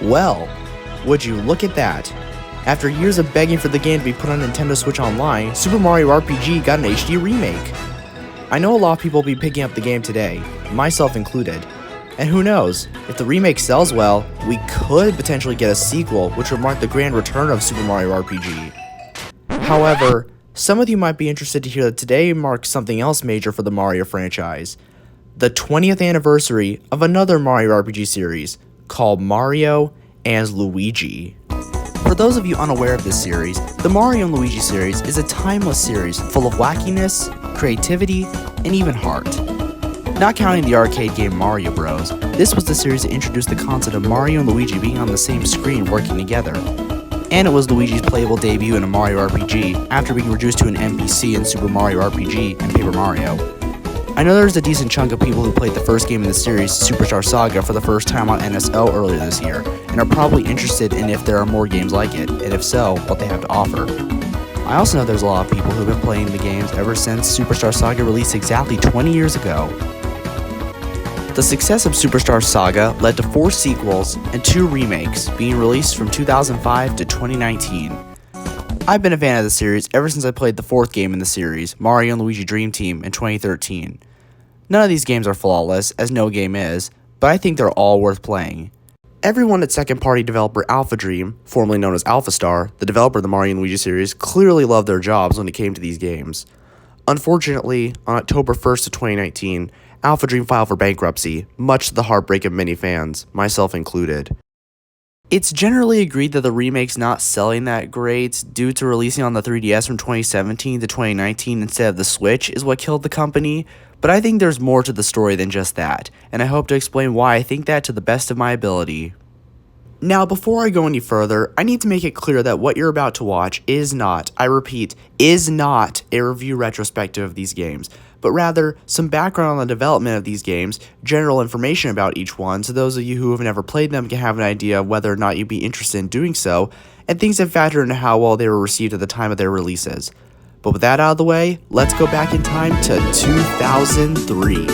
Well, would you look at that? After years of begging for the game to be put on Nintendo Switch Online, Super Mario RPG got an HD remake. I know a lot of people will be picking up the game today, myself included. And who knows, if the remake sells well, we could potentially get a sequel which would mark the grand return of Super Mario RPG. However, some of you might be interested to hear that today marks something else major for the Mario franchise. The 20th anniversary of another Mario RPG series called Mario and Luigi. For those of you unaware of this series, the Mario and Luigi series is a timeless series full of wackiness, creativity, and even heart. Not counting the arcade game Mario Bros, this was the series that introduced the concept of Mario and Luigi being on the same screen working together. And it was Luigi's playable debut in a Mario RPG after being reduced to an NPC in Super Mario RPG and Paper Mario. I know there's a decent chunk of people who played the first game in the series, Superstar Saga, for the first time on NSO earlier this year, and are probably interested in if there are more games like it, and if so, what they have to offer. I also know there's a lot of people who have been playing the games ever since Superstar Saga released exactly 20 years ago. The success of Superstar Saga led to 4 sequels and 2 remakes being released from 2005 to 2019. I've been a fan of the series ever since I played the 4th game in the series, Mario & Luigi Dream Team, in 2013. None of these games are flawless, as no game is, but I think they're all worth playing. Everyone at second-party developer Alphadream, formerly known as AlphaStar, the developer of the Mario & Luigi series, clearly loved their jobs when it came to these games. Unfortunately, on October 1st of 2019, Alphadream filed for bankruptcy, much to the heartbreak of many fans, myself included. It's generally agreed that the remake's not selling that great due to releasing on the 3DS from 2017 to 2019 instead of the Switch is what killed the company, but I think there's more to the story than just that, and I hope to explain why I think that to the best of my ability. Now, before I go any further, I need to make it clear that what you're about to watch is not, I repeat, is not a review retrospective of these games, but rather some background on the development of these games, general information about each one so those of you who have never played them can have an idea of whether or not you'd be interested in doing so, and things that factor into how well they were received at the time of their releases. But with that out of the way, let's go back in time to 2003.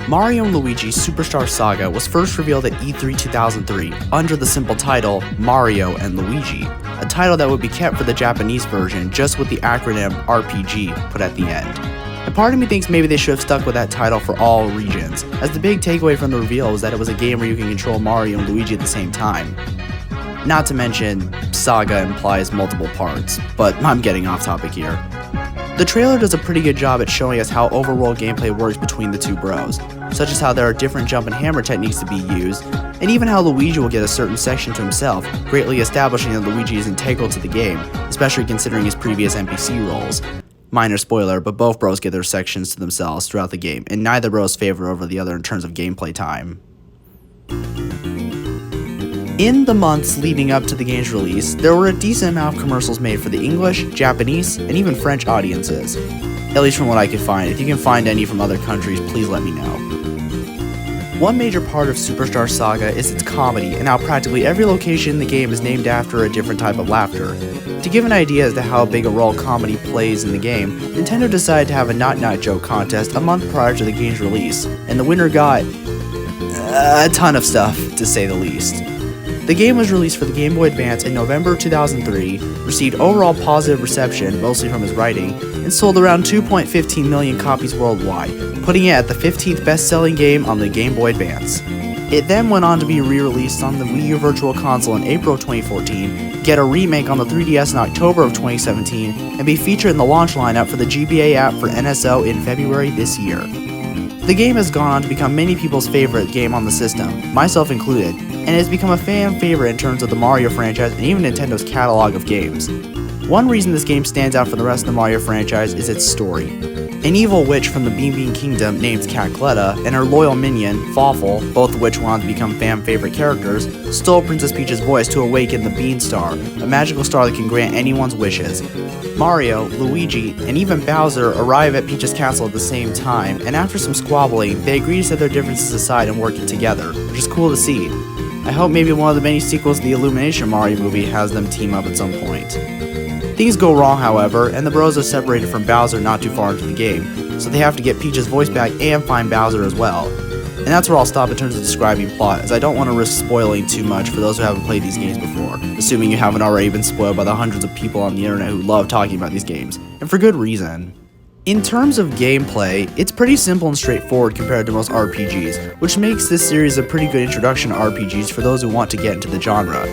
Mario & Luigi Superstar Saga was first revealed at E3 2003 under the simple title Mario & Luigi, a title that would be kept for the Japanese version just with the acronym RPG put at the end. And part of me thinks maybe they should have stuck with that title for all regions, as the big takeaway from the reveal was that it was a game where you can control Mario and Luigi at the same time. Not to mention, Saga implies multiple parts, but I'm getting off topic here. The trailer does a pretty good job at showing us how overworld gameplay works between the two bros, such as how there are different jump and hammer techniques to be used, and even how Luigi will get a certain section to himself, greatly establishing that Luigi is integral to the game, especially considering his previous NPC roles. Minor spoiler, but both bros get their sections to themselves throughout the game, and neither bros favor over the other in terms of gameplay time. In the months leading up to the game's release, there were a decent amount of commercials made for the English, Japanese, and even French audiences. At least from what I could find. If you can find any from other countries, please let me know. One major part of Superstar Saga is its comedy, and how practically every location in the game is named after a different type of laughter. To give an idea as to how big a role comedy plays in the game, Nintendo decided to have a knock-knock joke contest a month prior to the game's release, and the winner got a ton of stuff, to say the least. The game was released for the Game Boy Advance in November 2003, received overall positive reception, mostly from his writing, and sold around 2.15 million copies worldwide, putting it at the 15th best-selling game on the Game Boy Advance. It then went on to be re-released on the Wii U Virtual Console in April of 2014, get a remake on the 3DS in October of 2017, and be featured in the launch lineup for the GBA app for NSO in February this year. The game has gone on to become many people's favorite game on the system, myself included, and has become a fan favorite in terms of the Mario franchise and even Nintendo's catalog of games. One reason this game stands out from the rest of the Mario franchise is its story. An evil witch from the Bean Kingdom named 𝐾𝐞𝐬𝐿 and her loyal minion, Fawful, both of which went on to become fan favorite characters, stole Princess Peach's voice to awaken the Bean Star, a magical star that can grant anyone's wishes. Mario, Luigi, and even Bowser arrive at Peach's castle at the same time, and after some squabbling, they agree to set their differences aside and work together, which is cool to see. I hope maybe one of the many sequels to the Illumination Mario movie has them team up at some point. Things go wrong, however, and the bros are separated from Bowser not too far into the game, so they have to get Peach's voice back and find Bowser as well. And that's where I'll stop in terms of describing plot, as I don't want to risk spoiling too much for those who haven't played these games before, assuming you haven't already been spoiled by the hundreds of people on the internet who love talking about these games, and for good reason. In terms of gameplay, it's pretty simple and straightforward compared to most RPGs, which makes this series a pretty good introduction to RPGs for those who want to get into the genre.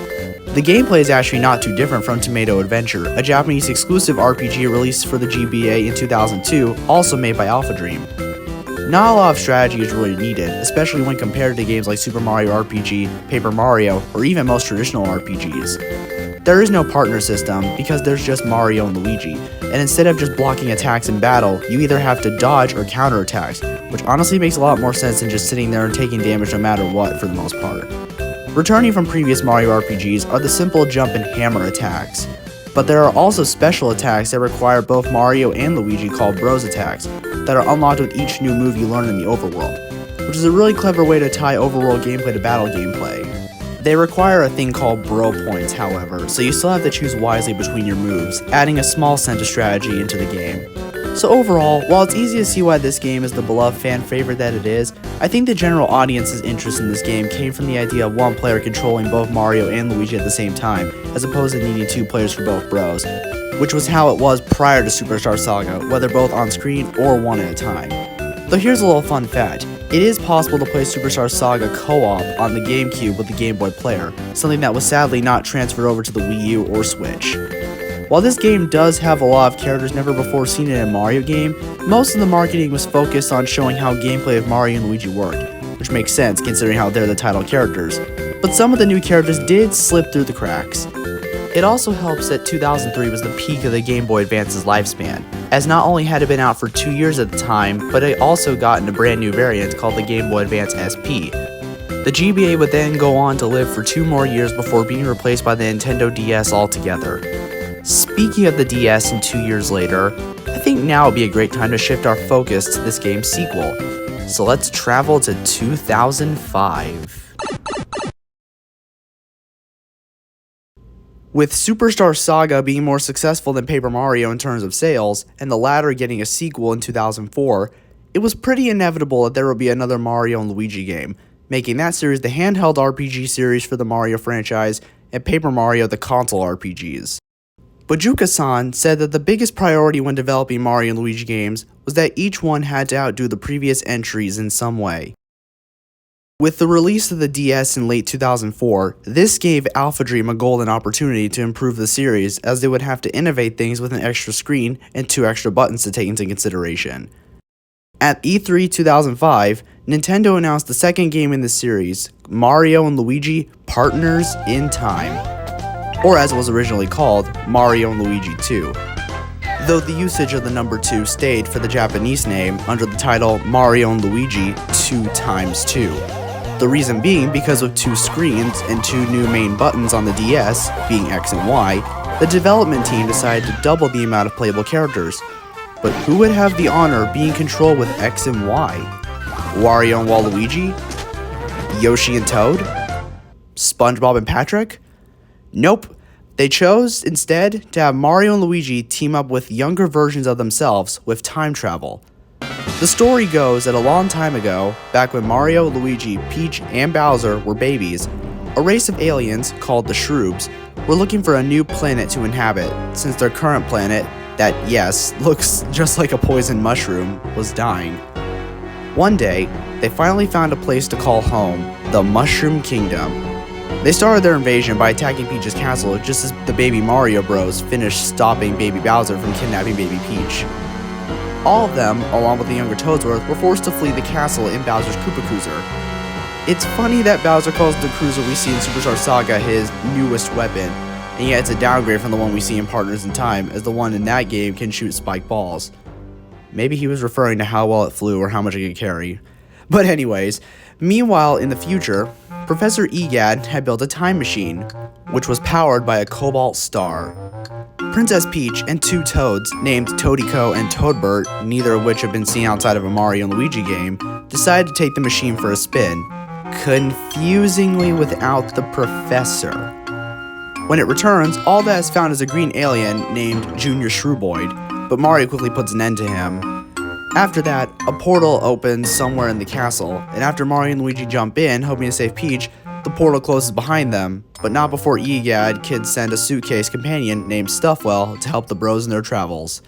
The gameplay is actually not too different from Tomato Adventure, a Japanese exclusive RPG released for the GBA in 2002, also made by Alphadream. Not a lot of strategy is really needed, especially when compared to games like Super Mario RPG, Paper Mario, or even most traditional RPGs. There is no partner system because there's just Mario and Luigi, and instead of just blocking attacks in battle, you either have to dodge or counter attacks, which honestly makes a lot more sense than just sitting there and taking damage no matter what for the most part. Returning from previous Mario RPGs are the simple jump and hammer attacks, but there are also special attacks that require both Mario and Luigi called Bros attacks that are unlocked with each new move you learn in the overworld, which is a really clever way to tie overworld gameplay to battle gameplay. They require a thing called Bro points, however, so you still have to choose wisely between your moves, adding a small sense of strategy into the game. So overall, while it's easy to see why this game is the beloved fan favorite that it is, I think the general audience's interest in this game came from the idea of one player controlling both Mario and Luigi at the same time, as opposed to needing two players for both bros, which was how it was prior to Superstar Saga, whether both on screen or one at a time. Though here's a little fun fact, it is possible to play Superstar Saga co-op on the GameCube with the Game Boy player, something that was sadly not transferred over to the Wii U or Switch. While this game does have a lot of characters never before seen in a Mario game, most of the marketing was focused on showing how gameplay of Mario and Luigi worked, which makes sense considering how they're the title characters, but some of the new characters did slip through the cracks. It also helps that 2003 was the peak of the Game Boy Advance's lifespan, as not only had it been out for 2 years at the time, but it also got in a brand new variant called the Game Boy Advance SP. The GBA would then go on to live for 2 more years before being replaced by the Nintendo DS altogether. Speaking of the DS and 2 years later, I think now would be a great time to shift our focus to this game's sequel. So let's travel to 2005. With Superstar Saga being more successful than Paper Mario in terms of sales, and the latter getting a sequel in 2004, it was pretty inevitable that there would be another Mario and Luigi game, making that series the handheld RPG series for the Mario franchise, and Paper Mario the console RPGs. 𝐏𝐥𝐞𝐚 said that the biggest priority when developing Mario and Luigi games was that each one had to outdo the previous entries in some way. With the release of the DS in late 2004, this gave Alphadream a golden opportunity to improve the series, as they would have to innovate things with an extra screen and 2 extra buttons to take into consideration. At E3 2005, Nintendo announced the second game in the series, Mario and Luigi Partners in Time, or as it was originally called, Mario and Luigi 2. Though the usage of the number 2 stayed for the Japanese name under the title Mario and Luigi 2x2. The reason being because of 2 screens and 2 new main buttons on the DS, being X and Y, the development team decided to double the amount of playable characters. But who would have the honor of being controlled with X and Y? Wario and Waluigi? Yoshi and Toad? SpongeBob and Patrick? Nope. They chose, instead, to have Mario and Luigi team up with younger versions of themselves with time travel. The story goes that a long time ago, back when Mario, Luigi, Peach, and Bowser were babies, a race of aliens, called the Shroobs, were looking for a new planet to inhabit, since their current planet, that, yes, looks just like a poison mushroom, was dying. One day, they finally found a place to call home, the Mushroom Kingdom. They started their invasion by attacking Peach's castle just as the Baby Mario Bros finished stopping Baby Bowser from kidnapping Baby Peach. All of them, along with the younger Toadsworth, were forced to flee the castle in Bowser's Koopa Cruiser. It's funny that Bowser calls the cruiser we see in Superstar Saga his newest weapon, and yet it's a downgrade from the one we see in Partners in Time, as the one in that game can shoot spike balls. Maybe he was referring to how well it flew or how much it could carry. But anyways, meanwhile in the future, Professor 𝐏𝐥𝐞𝐚𝐬 had built a time machine, which was powered by a cobalt star. Princess Peach and 2 toads, named Toadie-Co and Toadbert, neither of which have been seen outside of a Mario and Luigi game, decided to take the machine for a spin, confusingly without the professor. When it returns, all that is found is a green alien named Junior Shrewboyd, but Mario quickly puts an end to him. After that, a portal opens somewhere in the castle, and after Mario and Luigi jump in, hoping to save Peach, the portal closes behind them, but not before 𝐏𝐥𝐞𝐚𝐬 send a suitcase companion named Stuffwell to help the bros in their travels.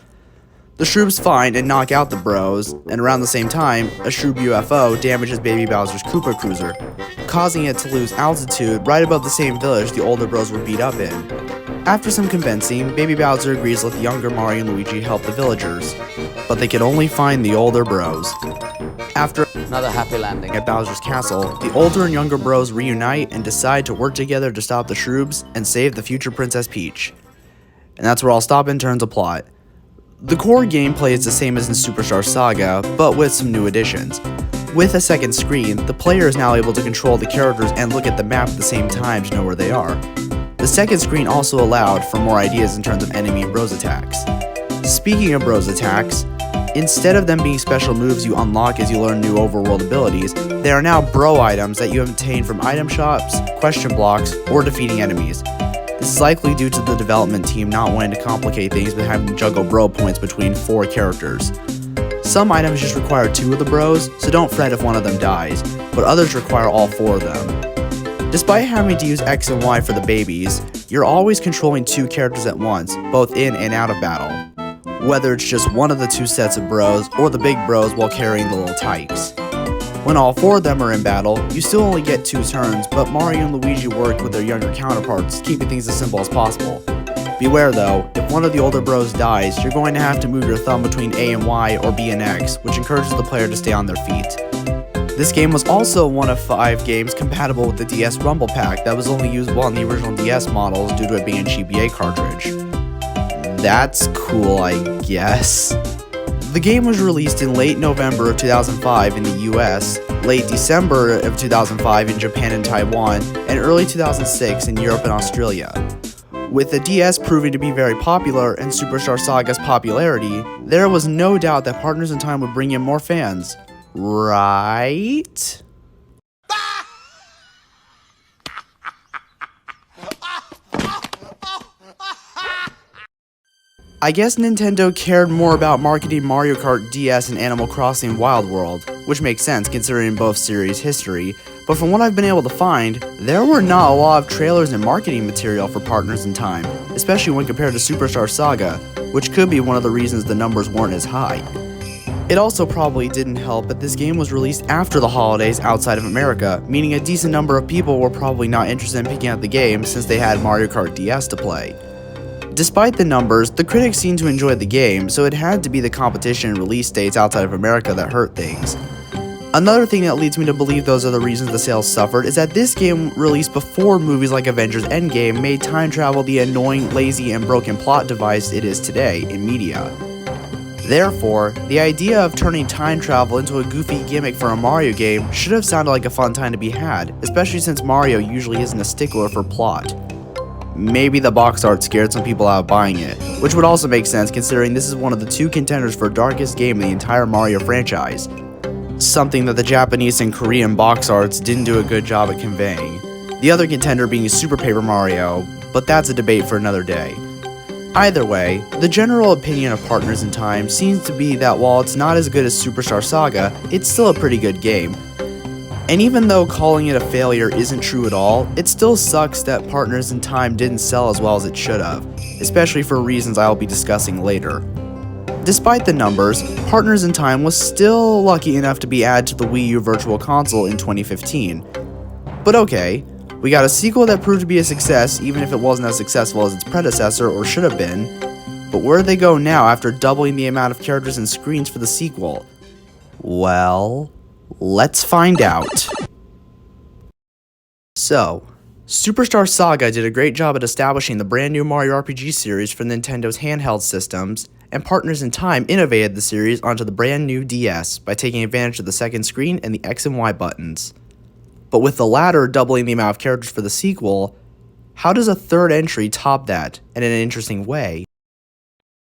The Shroobs find and knock out the bros, and around the same time, a Shroob UFO damages Baby Bowser's Koopa Cruiser, causing it to lose altitude right above the same village the older bros were beat up in. After some convincing, Baby Bowser agrees to let the younger Mario and Luigi help the villagers, but they can only find the older bros. After another happy landing at Bowser's castle, the older and younger bros reunite and decide to work together to stop the Shroobs and save the future Princess Peach. And that's where I'll stop in terms of plot. The core gameplay is the same as in Superstar Saga, but with some new additions. With a second screen, the player is now able to control the characters and look at the map at the same time to know where they are. The second screen also allowed for more ideas in terms of enemy and bros attacks. Speaking of bros attacks, instead of them being special moves you unlock as you learn new overworld abilities, they are now bro items that you obtain from item shops, question blocks, or defeating enemies. This is likely due to the development team not wanting to complicate things by having to juggle bro points between 4 characters. Some items just require 2 of the bros, so don't fret if one of them dies, but others require all 4 of them. Despite having to use X and Y for the babies, you're always controlling 2 characters at once, both in and out of battle. Whether it's just one of the 2 sets of bros, or the big bros while carrying the little tykes. When all 4 of them are in battle, you still only get 2 turns, but Mario and Luigi work with their younger counterparts, keeping things as simple as possible. Beware though, if one of the older bros dies, you're going to have to move your thumb between A and Y or B and X, which encourages the player to stay on their feet. This game was also one of 5 games compatible with the DS Rumble Pack that was only usable on the original DS models due to it being a GBA cartridge. That's cool, I guess. The game was released in late November of 2005 in the US, late December of 2005 in Japan and Taiwan, and early 2006 in Europe and Australia. With the DS proving to be very popular and Superstar Saga's popularity, there was no doubt that Partners in Time would bring in more fans. Right? I guess Nintendo cared more about marketing Mario Kart DS and Animal Crossing Wild World, which makes sense considering both series' history, but from what I've been able to find, there were not a lot of trailers and marketing material for Partners in Time, especially when compared to Superstar Saga, which could be one of the reasons the numbers weren't as high. It also probably didn't help that this game was released after the holidays outside of America, meaning a decent number of people were probably not interested in picking up the game since they had Mario Kart DS to play. Despite the numbers, the critics seemed to enjoy the game, so it had to be the competition and release dates outside of America that hurt things. Another thing that leads me to believe those are the reasons the sales suffered is that this game released before movies like Avengers Endgame made time travel the annoying, lazy, and broken plot device it is today in media. Therefore, the idea of turning time travel into a goofy gimmick for a Mario game should have sounded like a fun time to be had, especially since Mario usually isn't a stickler for plot. Maybe the box art scared some people out of buying it, which would also make sense considering this is one of the 2 contenders for darkest game in the entire Mario franchise. Something that the Japanese and Korean box arts didn't do a good job at conveying. The other contender being Super Paper Mario, but that's a debate for another day. Either way, the general opinion of Partners in Time seems to be that while it's not as good as Superstar Saga, it's still a pretty good game. And even though calling it a failure isn't true at all, it still sucks that Partners in Time didn't sell as well as it should have, especially for reasons I'll be discussing later. Despite the numbers, Partners in Time was still lucky enough to be added to the Wii U Virtual Console in 2015. But okay, we got a sequel that proved to be a success even if it wasn't as successful as its predecessor or should have been. But where do they go now after doubling the amount of characters and screens for the sequel? Well, let's find out. So, Superstar Saga did a great job at establishing the brand new Mario RPG series for Nintendo's handheld systems, and Partners in Time innovated the series onto the brand new DS by taking advantage of the second screen and the X and Y buttons. But with the latter doubling the amount of characters for the sequel, how does a third entry top that, and in an interesting way?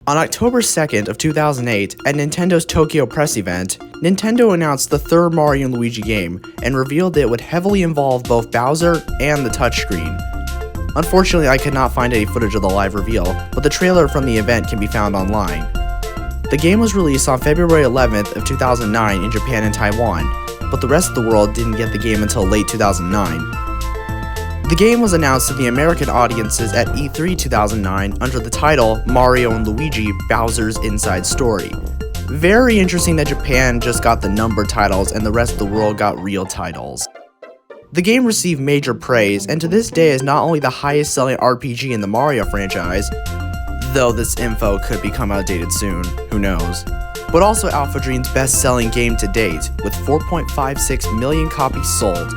On October 2nd of 2008, at Nintendo's Tokyo press event, Nintendo announced the third Mario & Luigi game, and revealed it would heavily involve both Bowser and the touchscreen. Unfortunately, I could not find any footage of the live reveal, but the trailer from the event can be found online. The game was released on February 11th of 2009 in Japan and Taiwan, but the rest of the world didn't get the game until late 2009. The game was announced to the American audiences at E3 2009 under the title Mario & Luigi: Bowser's Inside Story. Very interesting that Japan just got the numbered titles and the rest of the world got real titles. The game received major praise, and to this day is not only the highest selling RPG in the Mario franchise, though this info could become outdated soon, who knows, but also Alphadream's best selling game to date, with 4.56 million copies sold.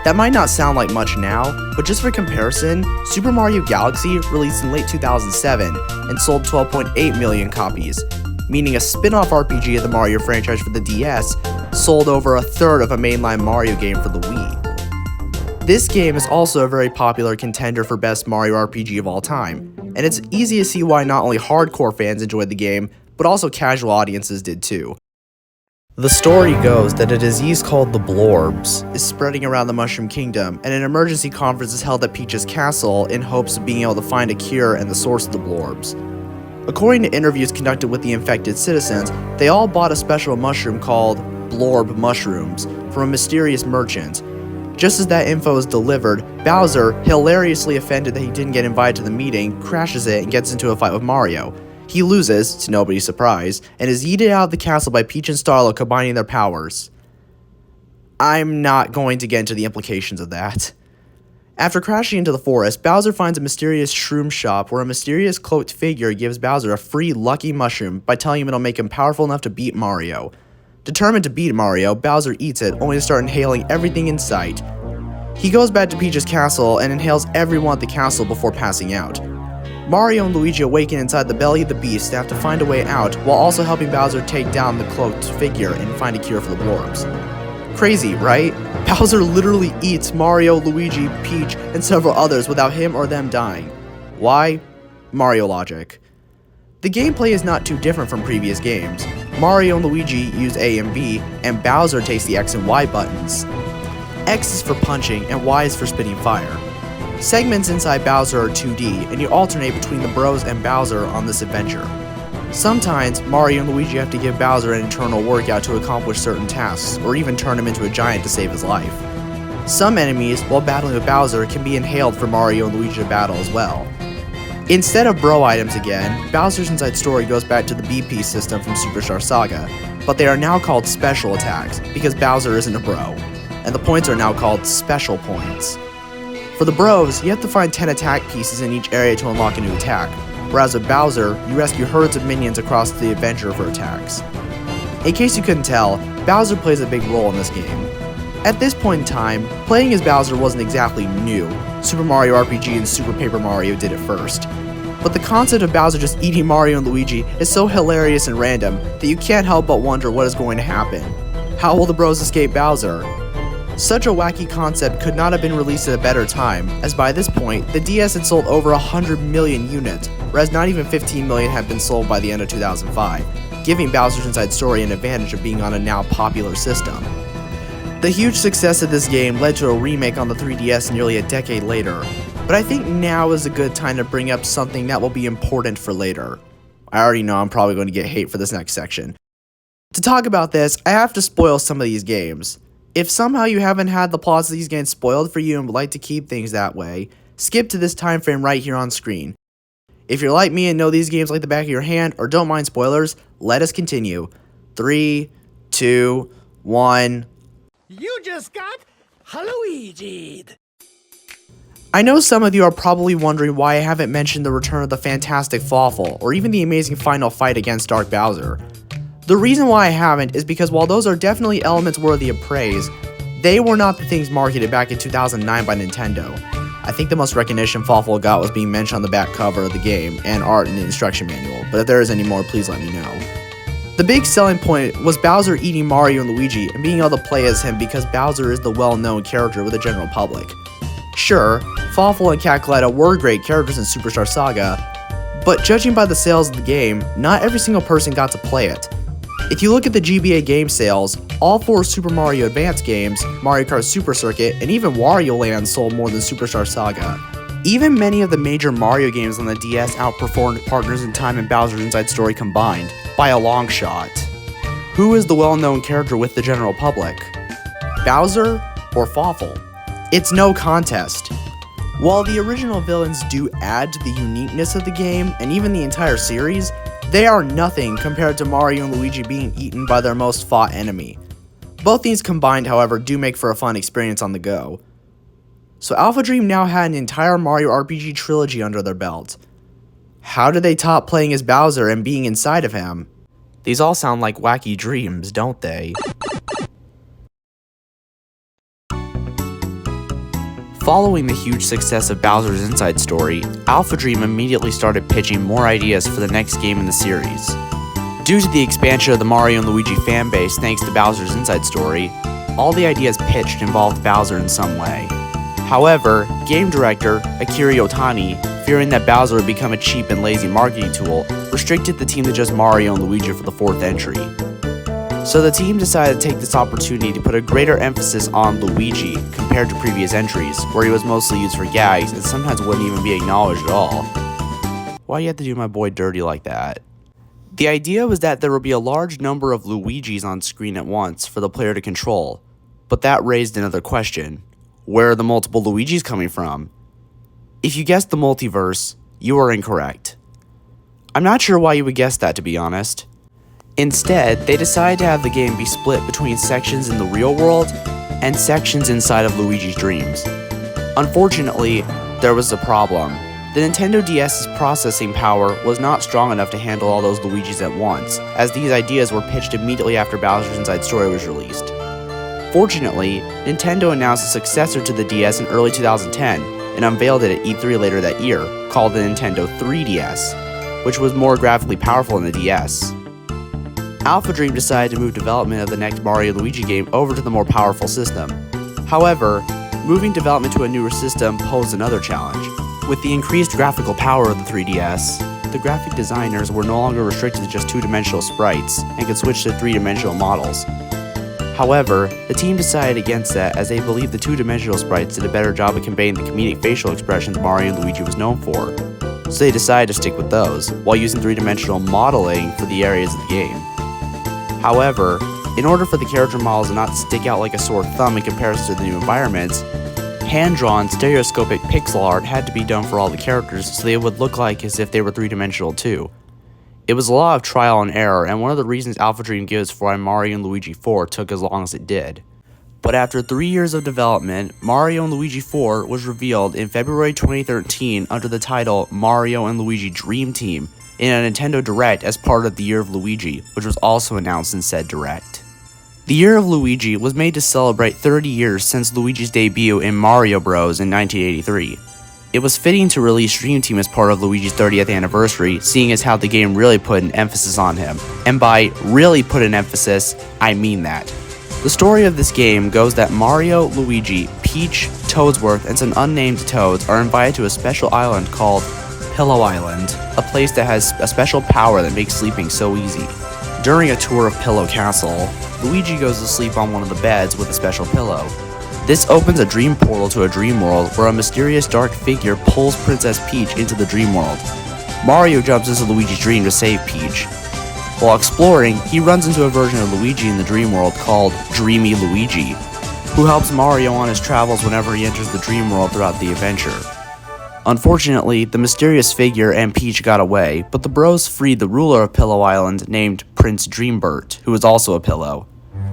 That might not sound like much now, but just for comparison, Super Mario Galaxy released in late 2007 and sold 12.8 million copies, meaning a spin-off RPG of the Mario franchise for the DS sold over a third of a mainline Mario game for the Wii. This game is also a very popular contender for best Mario RPG of all time, and it's easy to see why not only hardcore fans enjoyed the game, but also casual audiences did too. The story goes that a disease called the Blorbs is spreading around the Mushroom Kingdom, and an emergency conference is held at Peach's castle in hopes of being able to find a cure and the source of the Blorbs. According to interviews conducted with the infected citizens, they all bought a special mushroom called Blorb mushrooms from a mysterious merchant. Just as that info is delivered, Bowser, hilariously offended that he didn't get invited to the meeting, crashes it and gets into a fight with Mario. He loses, to nobody's surprise, and is yeeted out of the castle by Peach and Starlo combining their powers. I'm not going to get into the implications of that. After crashing into the forest, Bowser finds a mysterious shroom shop where a mysterious cloaked figure gives Bowser a free lucky mushroom by telling him it'll make him powerful enough to beat Mario. Determined to beat Mario, Bowser eats it, only to start inhaling everything in sight. He goes back to Peach's castle and inhales everyone at the castle before passing out. Mario and Luigi awaken inside the belly of the beast and have to find a way out, while also helping Bowser take down the cloaked figure and find a cure for the Blorbs. Crazy, right? Bowser literally eats Mario, Luigi, Peach, and several others without him or them dying. Why? Mario logic. The gameplay is not too different from previous games. Mario and Luigi use A and B, and Bowser takes the X and Y buttons. X is for punching, and Y is for spitting fire. Segments inside Bowser are 2D, and you alternate between the bros and Bowser on this adventure. Sometimes, Mario and Luigi have to give Bowser an internal workout to accomplish certain tasks, or even turn him into a giant to save his life. Some enemies, while battling with Bowser, can be inhaled for Mario and Luigi to battle as well. Instead of bro items again, Bowser's Inside Story goes back to the BP system from Superstar Saga, but they are now called special attacks, because Bowser isn't a bro, and the points are now called special points. For the bros, you have to find 10 attack pieces in each area to unlock a new attack, whereas with Bowser, you rescue herds of minions across the adventure for attacks. In case you couldn't tell, Bowser plays a big role in this game. At this point in time, playing as Bowser wasn't exactly new. Super Mario RPG and Super Paper Mario did it first. But the concept of Bowser just eating Mario and Luigi is so hilarious and random that you can't help but wonder what is going to happen. How will the bros escape Bowser? Such a wacky concept could not have been released at a better time, as by this point, the DS had sold over 100 million units, whereas not even 15 million had been sold by the end of 2005, giving Bowser's Inside Story an advantage of being on a now popular system. The huge success of this game led to a remake on the 3DS nearly a decade later, but I think now is a good time to bring up something that will be important for later. I already know I'm probably going to get hate for this next section. To talk about this, I have to spoil some of these games. If somehow you haven't had the plots of these games spoiled for you and would like to keep things that way, skip to this time frame right here on screen. If you're like me and know these games like the back of your hand or don't mind spoilers, let us continue. 3, 2, 1... You just got Luigi'd. I know some of you are probably wondering why I haven't mentioned the return of the fantastic Fawful, or even the amazing final fight against Dark Bowser. The reason why I haven't is because while those are definitely elements worthy of praise, they were not the things marketed back in 2009 by Nintendo. I think the most recognition Fawful got was being mentioned on the back cover of the game, and art in the instruction manual, but if there is any more, please let me know. The big selling point was Bowser eating Mario and Luigi and being able to play as him because Bowser is the well-known character with the general public. Sure, Fawful and 𝐾𝐞𝐬𝐿 were great characters in Superstar Saga, but judging by the sales of the game, not every single person got to play it. If you look at the GBA game sales, all 4 Super Mario Advance games, Mario Kart Super Circuit, and even Wario Land sold more than Superstar Saga. Even many of the major Mario games on the DS outperformed Partners in Time and Bowser's Inside Story combined, by a long shot. Who is the well-known character with the general public? Bowser or Fawful? It's no contest. While the original villains do add to the uniqueness of the game, and even the entire series, they are nothing compared to Mario and Luigi being eaten by their most fought enemy. Both these combined, however, do make for a fun experience on the go. So Alphadream now had an entire Mario RPG trilogy under their belt. How did they top playing as Bowser and being inside of him? These all sound like wacky dreams, don't they? Following the huge success of Bowser's Inside Story, Alphadream immediately started pitching more ideas for the next game in the series. Due to the expansion of the Mario and Luigi fanbase thanks to Bowser's Inside Story, all the ideas pitched involved Bowser in some way. However, game director Akira Yotani, fearing that Bowser would become a cheap and lazy marketing tool, restricted the team to just Mario and Luigi for the 4th entry. So the team decided to take this opportunity to put a greater emphasis on Luigi compared to previous entries, where he was mostly used for gags and sometimes wouldn't even be acknowledged at all. Why do you have to do my boy dirty like that? The idea was that there would be a large number of Luigis on screen at once for the player to control, but that raised another question. Where are the multiple Luigis coming from? If you guessed the multiverse, you are incorrect. I'm not sure why you would guess that, to be honest. Instead, they decided to have the game be split between sections in the real world and sections inside of Luigi's dreams. Unfortunately, there was a problem. The Nintendo DS's processing power was not strong enough to handle all those Luigis at once, as these ideas were pitched immediately after Bowser's Inside Story was released. Fortunately, Nintendo announced a successor to the DS in early 2010 and unveiled it at E3 later that year, called the Nintendo 3DS, which was more graphically powerful than the DS. Alphadream decided to move development of the next Mario & Luigi game over to the more powerful system. However, moving development to a newer system posed another challenge. With the increased graphical power of the 3DS, the graphic designers were no longer restricted to just two-dimensional sprites and could switch to three-dimensional models. However, the team decided against that as they believed the two-dimensional sprites did a better job of conveying the comedic facial expressions Mario and Luigi was known for, so they decided to stick with those, while using three-dimensional modeling for the areas of the game. However, in order for the character models to not stick out like a sore thumb in comparison to the new environments, hand-drawn stereoscopic pixel art had to be done for all the characters so they would look like as if they were three-dimensional too. It was a lot of trial and error, and one of the reasons Alphadream gives for why Mario & Luigi 4 took as long as it did. But after 3 years of development, Mario & Luigi 4 was revealed in February 2013 under the title Mario & Luigi Dream Team in a Nintendo Direct as part of the Year of Luigi, which was also announced in said Direct. The Year of Luigi was made to celebrate 30 years since Luigi's debut in Mario Bros. In 1983. It was fitting to release Dream Team as part of Luigi's 30th anniversary, seeing as how the game really put an emphasis on him. And by really put an emphasis, I mean that. The story of this game goes that Mario, Luigi, Peach, Toadsworth, and some unnamed Toads are invited to a special island called Pillow Island, a place that has a special power that makes sleeping so easy. During a tour of Pillow Castle, Luigi goes to sleep on one of the beds with a special pillow. This opens a dream portal to a dream world where a mysterious dark figure pulls Princess Peach into the dream world. Mario jumps into Luigi's dream to save Peach. While exploring, he runs into a version of Luigi in the dream world called Dreamy Luigi, who helps Mario on his travels whenever he enters the dream world throughout the adventure. Unfortunately, the mysterious figure and Peach got away, but the bros freed the ruler of Pillow Island named Prince Dreambert, who is also a pillow.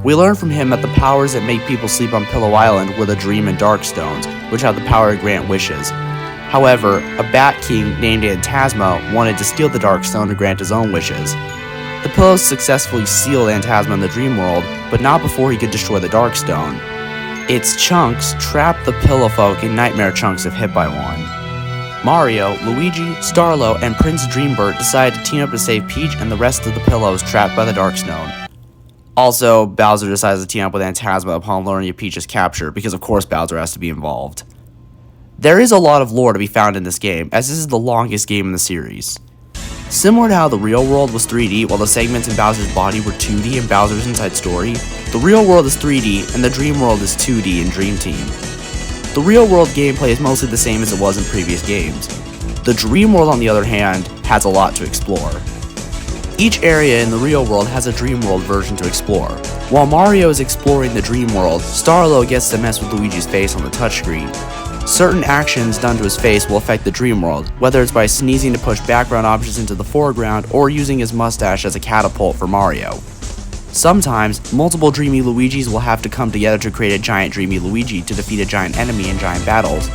We learn from him that the powers that make people sleep on Pillow Island were the Dream and Dark Stones, which have the power to grant wishes. However, a Bat King named Phantasma wanted to steal the Dark Stone to grant his own wishes. The pillows successfully sealed Phantasma in the Dream World, but not before he could destroy the Dark Stone. Its chunks trapped the pillow folk in nightmare chunks if hit by one. Mario, Luigi, Starlo, and Prince Dreambert decide to team up to save Peach and the rest of the pillows trapped by the Dark Stone. Also, Bowser decides to team up with Phantasma upon learning of Peach's capture, because of course Bowser has to be involved. There is a lot of lore to be found in this game, as this is the longest game in the series. Similar to how the real world was 3D while the segments in Bowser's body were 2D in Bowser's Inside Story, the real world is 3D and the dream world is 2D in Dream Team. The real-world gameplay is mostly the same as it was in previous games. The dream world, on the other hand, has a lot to explore. Each area in the real world has a dream world version to explore. While Mario is exploring the dream world, Starlo gets to mess with Luigi's face on the touchscreen. Certain actions done to his face will affect the dream world, whether it's by sneezing to push background objects into the foreground or using his mustache as a catapult for Mario. Sometimes, multiple Dreamy Luigis will have to come together to create a giant Dreamy Luigi to defeat a giant enemy in giant battles,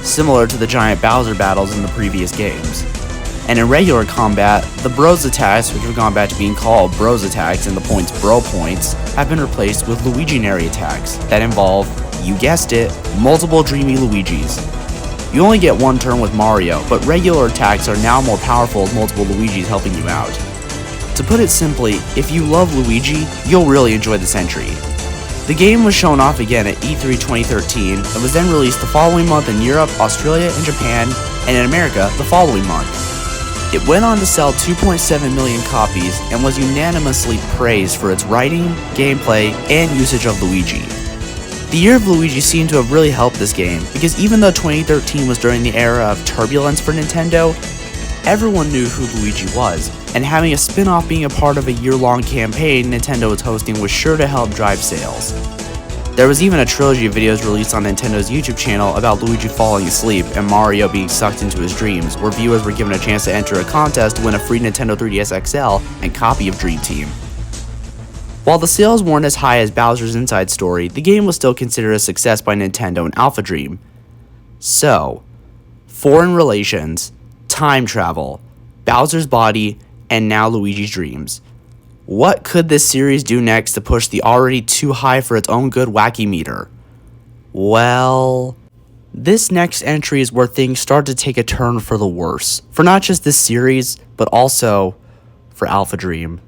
similar to the giant Bowser battles in the previous games. And in regular combat, the Bros attacks, which have gone back to being called Bros attacks and the points Bro points, have been replaced with Luiginary attacks that involve, you guessed it, multiple Dreamy Luigis. You only get one turn with Mario, but regular attacks are now more powerful with multiple Luigis helping you out. To put it simply, if you love Luigi, you'll really enjoy this entry. The game was shown off again at E3 2013 and was then released the following month in Europe, Australia, and Japan, and in America the following month. It went on to sell 2.7 million copies and was unanimously praised for its writing, gameplay, and usage of Luigi. The year of Luigi seemed to have really helped this game, because even though 2013 was during the era of turbulence for Nintendo, everyone knew who Luigi was, and having a spin-off being a part of a year-long campaign Nintendo was hosting was sure to help drive sales. There was even a trilogy of videos released on Nintendo's YouTube channel about Luigi falling asleep and Mario being sucked into his dreams, where viewers were given a chance to enter a contest to win a free Nintendo 3DS XL and copy of Dream Team. While the sales weren't as high as Bowser's Inside Story, the game was still considered a success by Nintendo and Alphadream. So, foreign relations, time travel, Bowser's body, and now Luigi's dreams. What could this series do next to push the already too high for its own good wacky meter? Well, this next entry is where things start to take a turn for the worse, for not just this series, but also for Alphadream.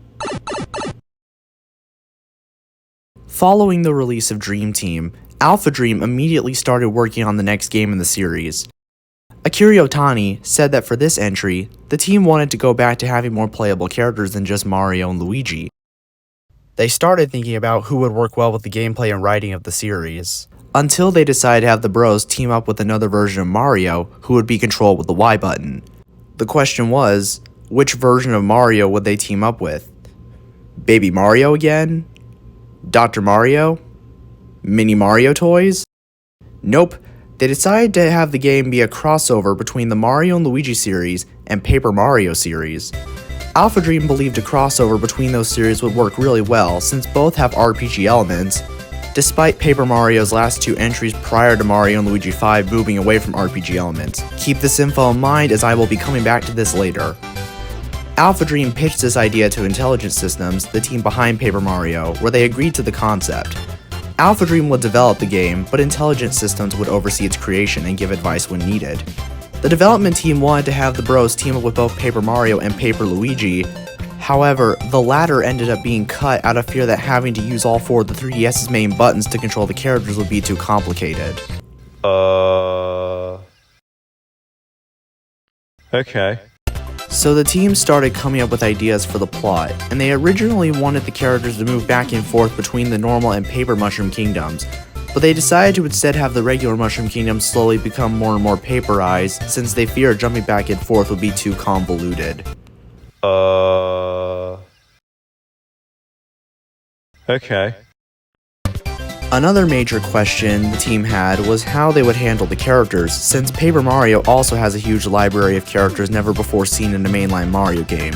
Following the release of Dream Team, Alphadream immediately started working on the next game in the series. Akira Otani said that for this entry, the team wanted to go back to having more playable characters than just Mario and Luigi. They started thinking about who would work well with the gameplay and writing of the series, until they decided to have the Bros team up with another version of Mario who would be controlled with the Y button. The question was, which version of Mario would they team up with? Baby Mario again? Dr. Mario? Mini Mario toys? Nope. They decided to have the game be a crossover between the Mario and Luigi series and Paper Mario series. Alphadream believed a crossover between those series would work really well since both have RPG elements, despite Paper Mario's last two entries prior to Mario and Luigi 5 moving away from RPG elements. Keep this info in mind as I will be coming back to this later. Alphadream pitched this idea to Intelligent Systems, the team behind Paper Mario, where they agreed to the concept. Alphadream would develop the game, but Intelligent Systems would oversee its creation and give advice when needed. The development team wanted to have the Bros team up with both Paper Mario and Paper Luigi. However, the latter ended up being cut out of fear that having to use all four of the 3DS's main buttons to control the characters would be too complicated. Okay. So the team started coming up with ideas for the plot, and they originally wanted the characters to move back and forth between the normal and Paper Mushroom Kingdoms, but they decided to instead have the regular Mushroom Kingdom slowly become more and more paperized, since they feared jumping back and forth would be too convoluted. Okay. Another major question the team had was how they would handle the characters, since Paper Mario also has a huge library of characters never before seen in a mainline Mario game.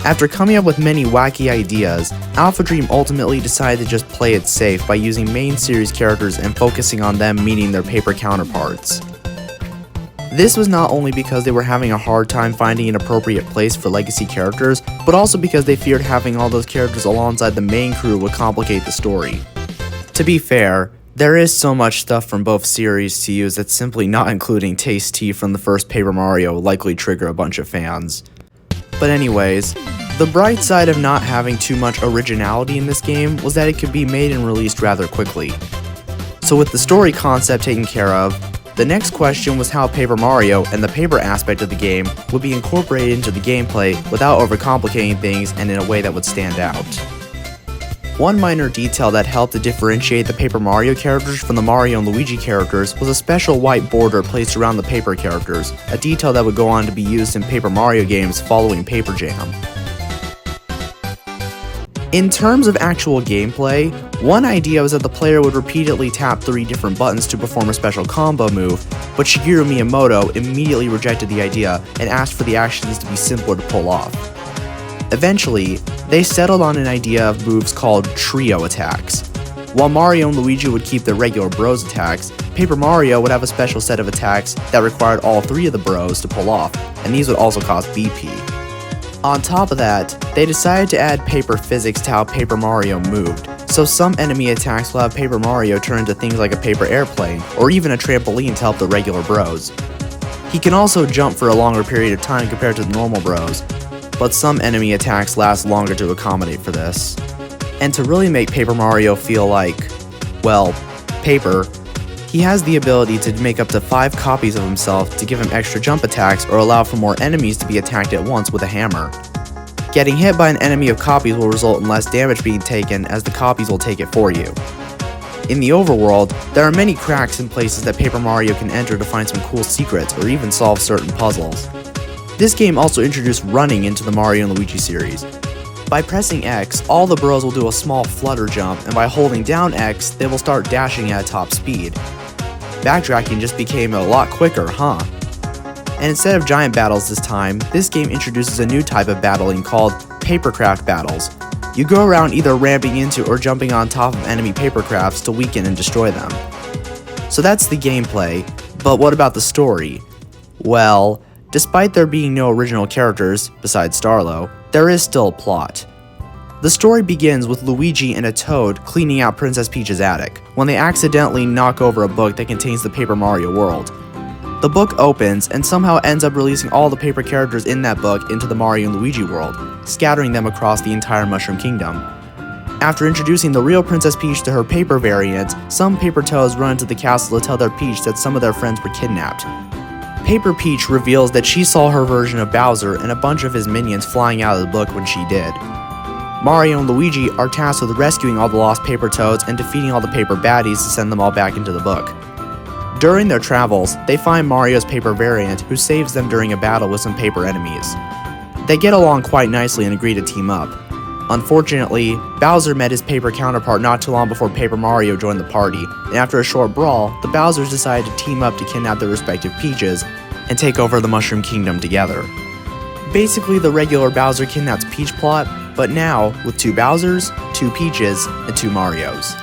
After coming up with many wacky ideas, Alphadream ultimately decided to just play it safe by using main series characters and focusing on them meeting their paper counterparts. This was not only because they were having a hard time finding an appropriate place for legacy characters, but also because they feared having all those characters alongside the main crew would complicate the story. To be fair, there is so much stuff from both series to use that simply not including Taste Tea from the first Paper Mario will likely trigger a bunch of fans. But anyways, the bright side of not having too much originality in this game was that it could be made and released rather quickly. So with the story concept taken care of, the next question was how Paper Mario and the paper aspect of the game would be incorporated into the gameplay without overcomplicating things and in a way that would stand out. One minor detail that helped to differentiate the Paper Mario characters from the Mario and Luigi characters was a special white border placed around the paper characters, a detail that would go on to be used in Paper Mario games following Paper Jam. In terms of actual gameplay, one idea was that the player would repeatedly tap 3 different buttons to perform a special combo move, but Shigeru Miyamoto immediately rejected the idea and asked for the actions to be simpler to pull off. Eventually, they settled on an idea of moves called trio attacks. While Mario and Luigi would keep their regular bros attacks, Paper Mario would have a special set of attacks that required all 3 of the bros to pull off, and these would also cost BP. On top of that, they decided to add paper physics to how Paper Mario moved, so some enemy attacks will have Paper Mario turn into things like a paper airplane, or even a trampoline to help the regular bros. He can also jump for a longer period of time compared to the normal bros, but some enemy attacks last longer to accommodate for this. And to really make Paper Mario feel like, well, paper, he has the ability to make up to 5 copies of himself to give him extra jump attacks or allow for more enemies to be attacked at once with a hammer. Getting hit by an enemy of copies will result in less damage being taken, as the copies will take it for you. In the overworld, there are many cracks and places that Paper Mario can enter to find some cool secrets or even solve certain puzzles. This game also introduced running into the Mario and Luigi series. By pressing X, all the bros will do a small flutter jump, and by holding down X, they will start dashing at a top speed. Backtracking just became a lot quicker, huh? And instead of giant battles this time, this game introduces a new type of battling called papercraft battles. You go around either ramping into or jumping on top of enemy papercrafts to weaken and destroy them. So that's the gameplay, but what about the story? Well, despite there being no original characters, besides Starlo, there is still a plot. The story begins with Luigi and a toad cleaning out Princess Peach's attic, when they accidentally knock over a book that contains the Paper Mario world. The book opens and somehow ends up releasing all the paper characters in that book into the Mario and Luigi world, scattering them across the entire Mushroom Kingdom. After introducing the real Princess Peach to her paper variant, some paper toads run into the castle to tell their Peach that some of their friends were kidnapped. Paper Peach reveals that she saw her version of Bowser and a bunch of his minions flying out of the book when she did. Mario and Luigi are tasked with rescuing all the lost paper toads and defeating all the paper baddies to send them all back into the book. During their travels, they find Mario's paper variant, who saves them during a battle with some paper enemies. They get along quite nicely and agree to team up. Unfortunately, Bowser met his paper counterpart not too long before Paper Mario joined the party, and after a short brawl, the Bowsers decided to team up to kidnap their respective Peaches and take over the Mushroom Kingdom together. Basically the regular Bowser kidnaps Peach plot, but now with 2 Bowsers, 2 Peaches, and 2 Marios.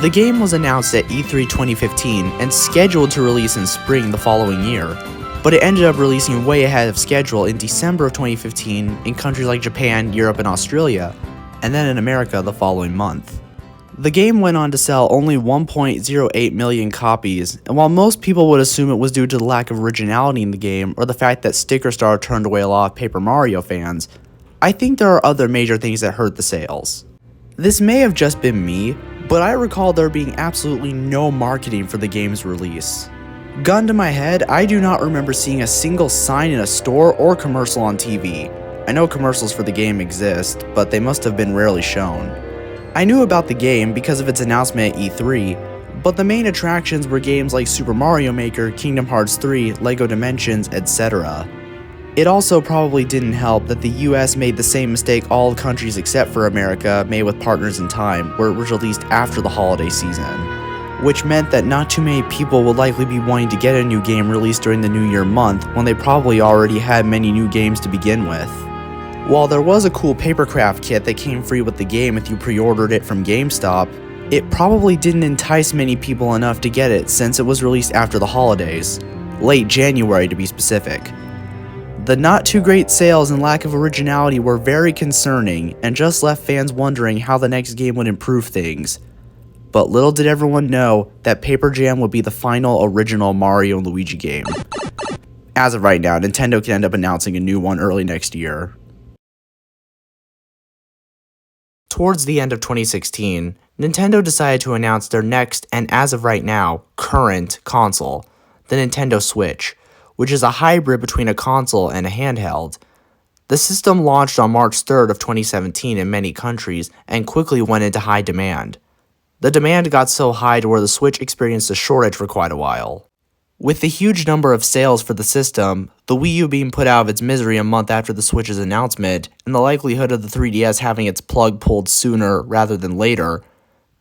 The game was announced at E3 2015 and scheduled to release in spring the following year, but it ended up releasing way ahead of schedule in December of 2015 in countries like Japan, Europe, and Australia, and then in America the following month. The game went on to sell only 1.08 million copies, and while most people would assume it was due to the lack of originality in the game or the fact that Sticker Star turned away a lot of Paper Mario fans, I think there are other major things that hurt the sales. This may have just been me, but I recall there being absolutely no marketing for the game's release. Gun to my head, I do not remember seeing a single sign in a store or commercial on TV. I know commercials for the game exist, but they must have been rarely shown. I knew about the game because of its announcement at E3, but the main attractions were games like Super Mario Maker, Kingdom Hearts 3, LEGO Dimensions, etc. It also probably didn't help that the US made the same mistake all countries except for America made with Partners in Time, where it was released after the holiday season, which meant that not too many people would likely be wanting to get a new game released during the New Year month when they probably already had many new games to begin with. While there was a cool papercraft kit that came free with the game if you pre-ordered it from GameStop, it probably didn't entice many people enough to get it since it was released after the holidays, late January to be specific. The not too great sales and lack of originality were very concerning and just left fans wondering how the next game would improve things. But little did everyone know that Paper Jam would be the final original Mario and Luigi game. As of right now, Nintendo could end up announcing a new one early next year. Towards the end of 2016, Nintendo decided to announce their next, and as of right now, current console, the Nintendo Switch, which is a hybrid between a console and a handheld. The system launched on March 3rd of 2017 in many countries and quickly went into high demand. The demand got so high to where the Switch experienced a shortage for quite a while. With the huge number of sales for the system, the Wii U being put out of its misery a month after the Switch's announcement, and the likelihood of the 3DS having its plug pulled sooner rather than later,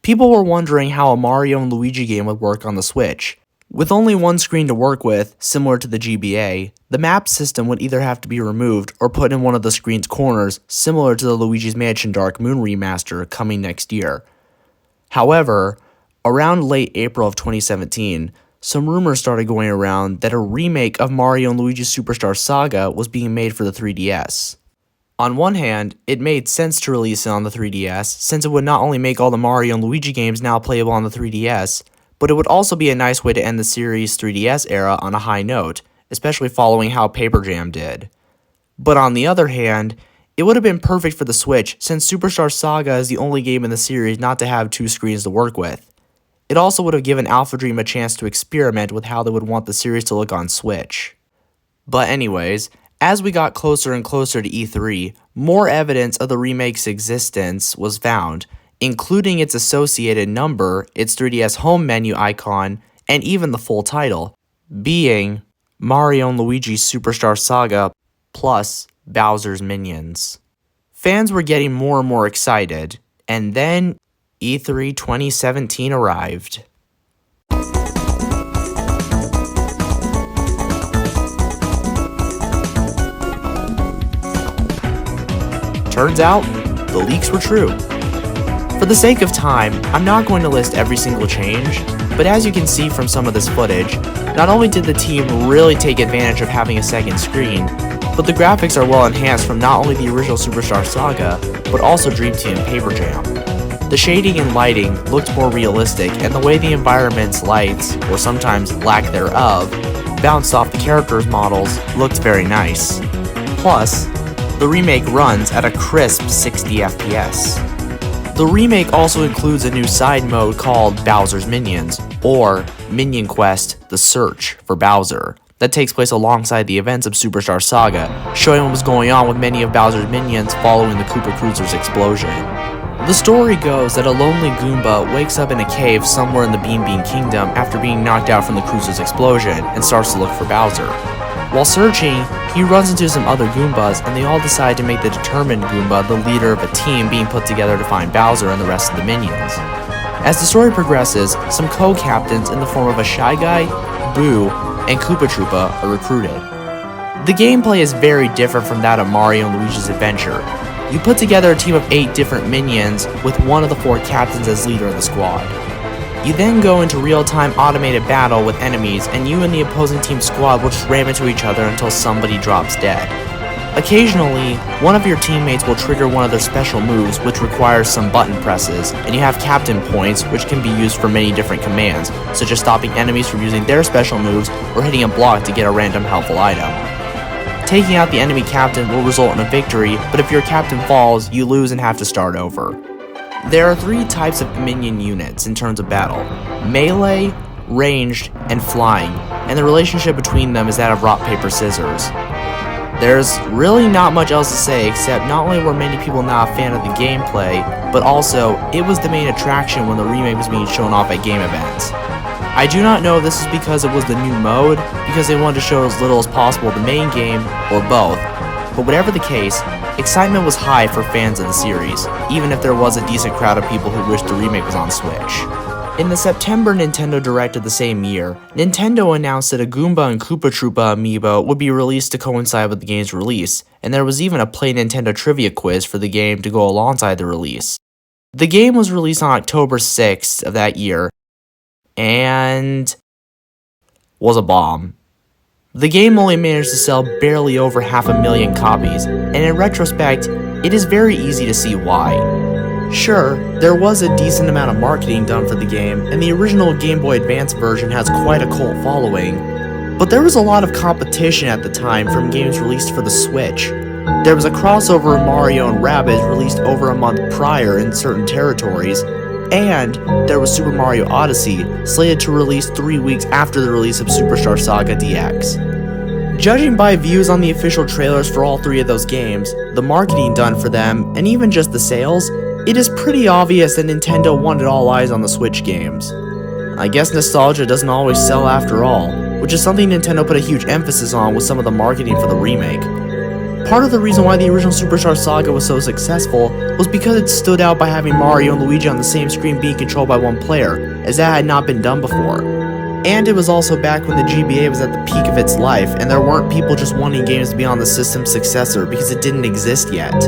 people were wondering how a Mario and Luigi game would work on the Switch. With only one screen to work with, similar to the GBA, the map system would either have to be removed or put in one of the screen's corners, similar to the Luigi's Mansion Dark Moon remaster coming next year. However, around late April of 2017, some rumors started going around that a remake of Mario and Luigi Superstar Saga was being made for the 3DS. On one hand, it made sense to release it on the 3DS, since it would not only make all the Mario and Luigi games now playable on the 3DS, but it would also be a nice way to end the series' 3DS era on a high note, especially following how Paper Jam did. But on the other hand, it would have been perfect for the Switch, since Superstar Saga is the only game in the series not to have two screens to work with. It also would have given Alphadream a chance to experiment with how they would want the series to look on Switch. But anyways, as we got closer and closer to E3, more evidence of the remake's existence was found, including its associated number, its 3DS home menu icon, and even the full title, being Mario & Luigi Superstar Saga plus Bowser's Minions. Fans were getting more and more excited, and then E3 2017 arrived. Turns out, the leaks were true. For the sake of time, I'm not going to list every single change, but as you can see from some of this footage, not only did the team really take advantage of having a second screen, but the graphics are well enhanced from not only the original Superstar Saga, but also Dream Team and Paper Jam. The shading and lighting looked more realistic, and the way the environment's lights, or sometimes lack thereof, bounced off the characters' models looked very nice. Plus, the remake runs at a crisp 60 FPS. The remake also includes a new side mode called Bowser's Minions, or Minion Quest: The Search for Bowser, that takes place alongside the events of Superstar Saga, showing what was going on with many of Bowser's minions following the Koopa Cruiser's explosion. The story goes that a lonely Goomba wakes up in a cave somewhere in the Bean Bean Kingdom after being knocked out from the cruiser's explosion and starts to look for Bowser. While searching, he runs into some other Goombas, and they all decide to make the determined Goomba the leader of a team being put together to find Bowser and the rest of the minions. As the story progresses, some co-captains in the form of a Shy Guy, Boo, and Koopa Troopa are recruited. The gameplay is very different from that of Mario and Luigi's Adventure. You put together a team of 8 different minions with one of the 4 captains as leader of the squad. You then go into real-time automated battle with enemies, and you and the opposing team squad will just ram into each other until somebody drops dead. Occasionally, one of your teammates will trigger one of their special moves, which requires some button presses, and you have captain points, which can be used for many different commands, such as stopping enemies from using their special moves or hitting a block to get a random helpful item. Taking out the enemy captain will result in a victory, but if your captain falls, you lose and have to start over. There are 3 types of minion units in terms of battle: melee, ranged, and flying, and the relationship between them is that of rock, paper, scissors. There's really not much else to say except not only were many people not a fan of the gameplay, but also it was the main attraction when the remake was being shown off at game events. I do not know if this is because it was the new mode, because they wanted to show as little as possible of the main game, or both, but whatever the case, excitement was high for fans of the series, even if there was a decent crowd of people who wished the remake was on Switch. In the September Nintendo Direct of the same year, Nintendo announced that a Goomba and Koopa Troopa amiibo would be released to coincide with the game's release, and there was even a Play Nintendo trivia quiz for the game to go alongside the release. The game was released on October 6th of that year, and was a bomb. The game only managed to sell barely over 500,000 copies, and in retrospect, it is very easy to see why. Sure, there was a decent amount of marketing done for the game, and the original Game Boy Advance version has quite a cult following, but there was a lot of competition at the time from games released for the Switch. There was a crossover of Mario and Rabbids released over a month prior in certain territories, and there was Super Mario Odyssey, slated to release 3 weeks after the release of Superstar Saga DX. Judging by views on the official trailers for all three of those games, the marketing done for them, and even just the sales, it is pretty obvious that Nintendo wanted all eyes on the Switch games. I guess nostalgia doesn't always sell after all, which is something Nintendo put a huge emphasis on with some of the marketing for the remake. Part of the reason why the original Superstar Saga was so successful was because it stood out by having Mario and Luigi on the same screen being controlled by one player, as that had not been done before. And it was also back when the GBA was at the peak of its life, and there weren't people just wanting games to be on the system's successor because it didn't exist yet.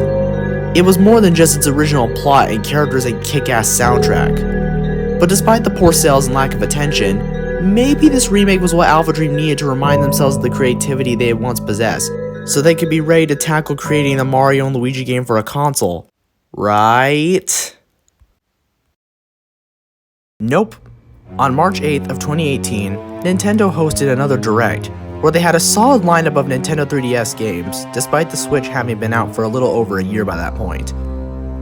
It was more than just its original plot and characters and kick-ass soundtrack. But despite the poor sales and lack of attention, maybe this remake was what Alphadream needed to remind themselves of the creativity they had once possessed, so they could be ready to tackle creating a Mario and Luigi game for a console. Right? Nope. On March 8th of 2018, Nintendo hosted another Direct, where they had a solid lineup of Nintendo 3DS games, despite the Switch having been out for a little over a year by that point.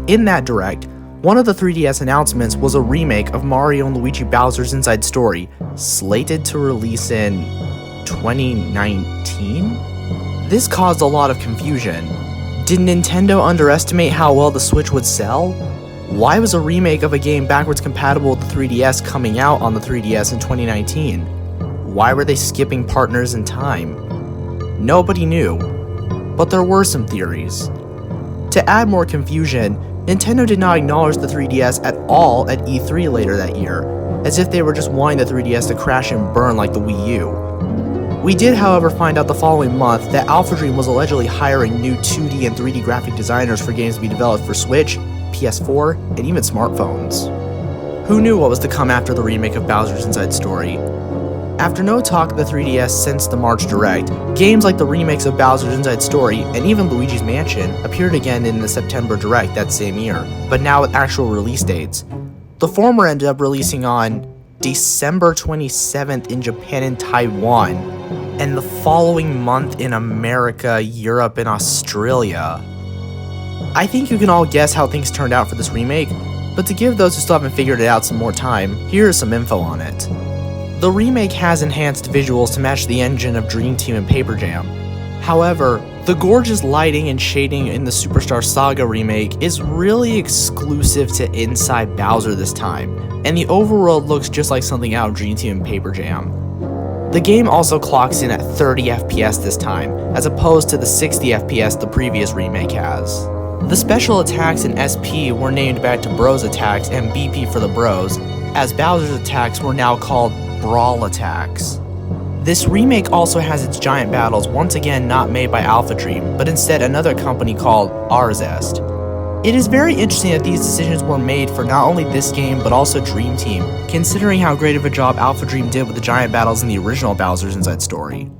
In that Direct, one of the 3DS announcements was a remake of Mario and Luigi Bowser's Inside Story, slated to release in 2019? This caused a lot of confusion. Did Nintendo underestimate how well the Switch would sell? Why was a remake of a game backwards compatible with the 3DS coming out on the 3DS in 2019? Why were they skipping partners in time? Nobody knew, but there were some theories. To add more confusion, Nintendo did not acknowledge the 3DS at all at E3 later that year, as if they were just wanting the 3DS to crash and burn like the Wii U. We did, however, find out the following month that Alphadream was allegedly hiring new 2D and 3D graphic designers for games to be developed for Switch, PS4, and even smartphones. Who knew what was to come after the remake of Bowser's Inside Story? After no talk of the 3DS since the March Direct, games like the remakes of Bowser's Inside Story and even Luigi's Mansion appeared again in the September Direct that same year, but now with actual release dates. The former ended up releasing on December 27th in Japan and Taiwan, and the following month in America, Europe, and Australia. I think you can all guess how things turned out for this remake, but to give those who still haven't figured it out some more time, here is some info on it. The remake has enhanced visuals to match the engine of Dream Team and Paper Jam. However, the gorgeous lighting and shading in the Superstar Saga remake is really exclusive to Inside Bowser this time, and the overworld looks just like something out of Dream Team and Paper Jam. The game also clocks in at 30 FPS this time, as opposed to the 60 FPS the previous remake has. The special attacks in SP were named back to Bros attacks and BP for the Bros, as Bowser's attacks were now called Brawl attacks. This remake also has its giant battles once again not made by Alphadream, but instead another company called Arzest. It is very interesting that these decisions were made for not only this game but also Dream Team, considering how great of a job Alphadream did with the giant battles in the original Bowser's Inside Story.